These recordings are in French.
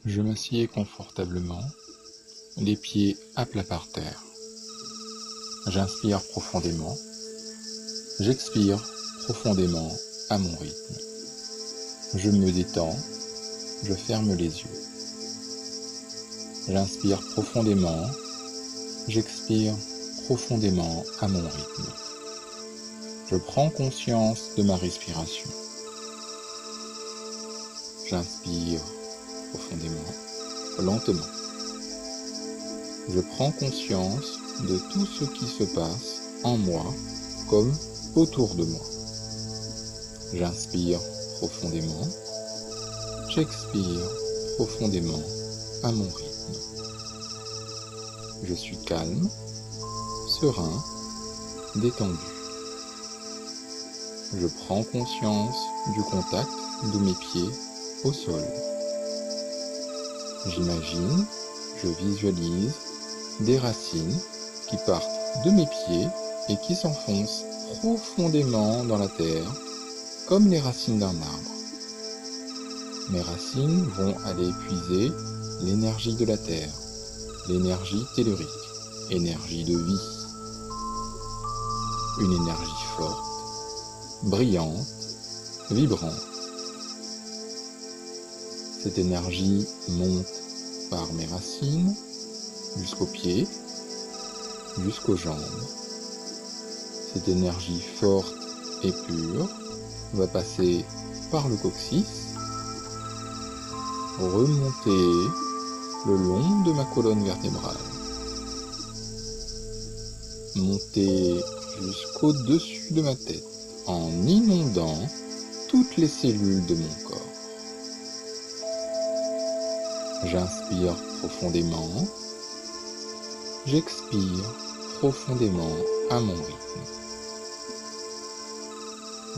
Je m'assieds confortablement, les pieds à plat par terre. J'inspire profondément, j'expire profondément à mon rythme. Je me détends, je ferme les yeux. J'inspire profondément, j'expire profondément à mon rythme. Je prends conscience de ma respiration. J'inspire profondément, lentement. Je prends conscience de tout ce qui se passe en moi comme autour de moi. J'inspire profondément, j'expire profondément à mon rythme. Je suis calme, serein, détendu. Je prends conscience du contact de mes pieds au sol. J'imagine, je visualise des racines qui partent de mes pieds et qui s'enfoncent profondément dans la terre, comme les racines d'un arbre. Mes racines vont aller puiser l'énergie de la terre, l'énergie tellurique, énergie de vie. Une énergie forte, brillante, vibrante. Cette énergie monte par mes racines jusqu'aux pieds, jusqu'aux jambes. Cette énergie forte et pure va passer par le coccyx, remonter le long de ma colonne vertébrale, monter jusqu'au-dessus de ma tête en inondant toutes les cellules de mon corps. J'inspire profondément, j'expire profondément à mon rythme.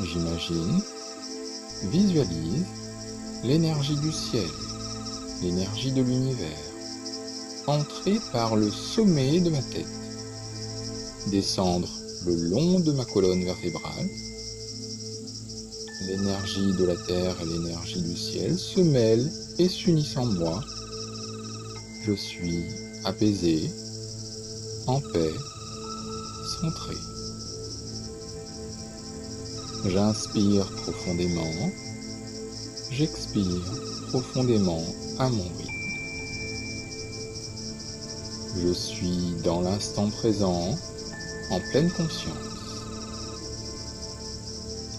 J'imagine, visualise l'énergie du ciel, l'énergie de l'univers, entrer par le sommet de ma tête, descendre le long de ma colonne vertébrale. L'énergie de la terre et l'énergie du ciel se mêlent et s'unissent en moi. Je suis apaisé, en paix, centré. J'inspire profondément, j'expire profondément à mon rythme. Je suis dans l'instant présent, en pleine conscience.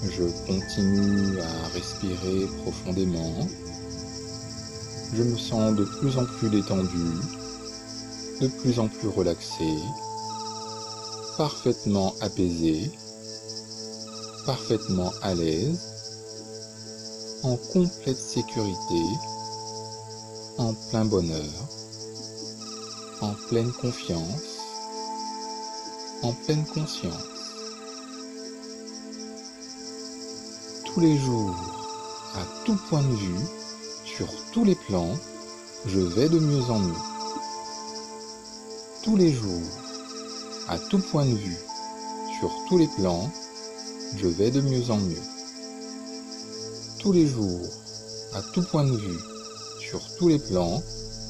Je continue à respirer profondément. Je me sens de plus en plus détendu, de plus en plus relaxé, parfaitement apaisé, parfaitement à l'aise, en complète sécurité, en plein bonheur, en pleine confiance, en pleine conscience. Tous les jours, à tout point de vue, sur tous les plans, je vais de mieux en mieux. Tous les jours, à tout point de vue, sur tous les plans, je vais de mieux en mieux. Tous les jours, à tout point de vue, sur tous les plans,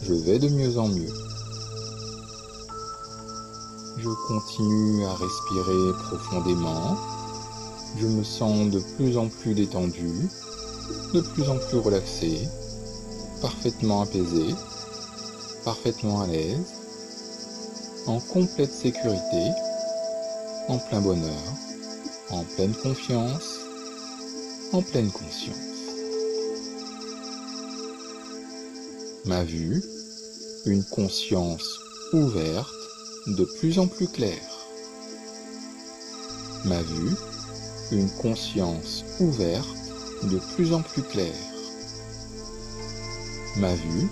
je vais de mieux en mieux. Je continue à respirer profondément. Je me sens de plus en plus détendu, de plus en plus relaxé, parfaitement apaisé, parfaitement à l'aise, en complète sécurité, en plein bonheur, en pleine confiance, en pleine conscience. Ma vue, une conscience ouverte, de plus en plus claire. Ma vue, une conscience ouverte, de plus en plus claire. Ma vue,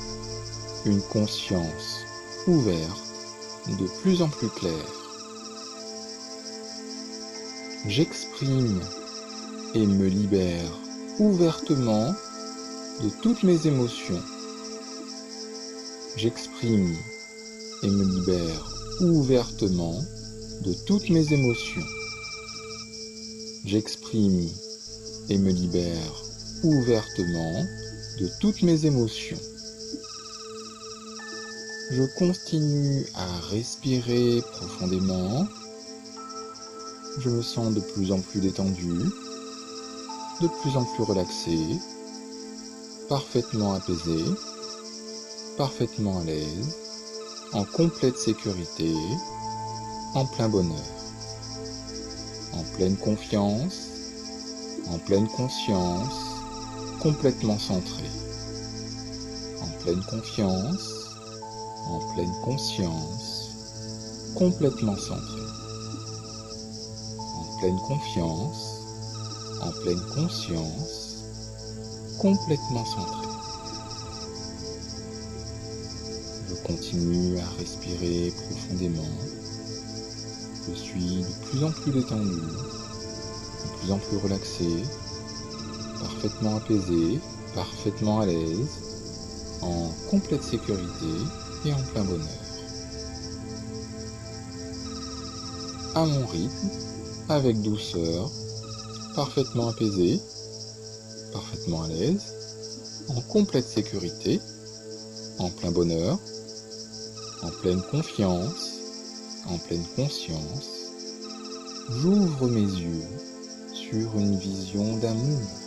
une conscience ouverte, de plus en plus claire. J'exprime et me libère ouvertement de toutes mes émotions. J'exprime et me libère ouvertement de toutes mes émotions. J'exprime et me libère ouvertement de toutes mes émotions. Je continue à respirer profondément. Je me sens de plus en plus détendu, de plus en plus relaxé, parfaitement apaisé, parfaitement à l'aise, en complète sécurité, en plein bonheur, en pleine confiance, en pleine conscience, complètement centré, en pleine confiance, en pleine conscience, complètement centré, en pleine confiance, en pleine conscience, complètement centré. Je continue à respirer profondément. Je suis de plus en plus détendu, de plus en plus relaxé, parfaitement apaisé, parfaitement à l'aise, en complète sécurité et en plein bonheur. À mon rythme, avec douceur, parfaitement apaisé, parfaitement à l'aise, en complète sécurité, en plein bonheur, en pleine confiance, en pleine conscience, j'ouvre mes yeux sur une vision d'amour.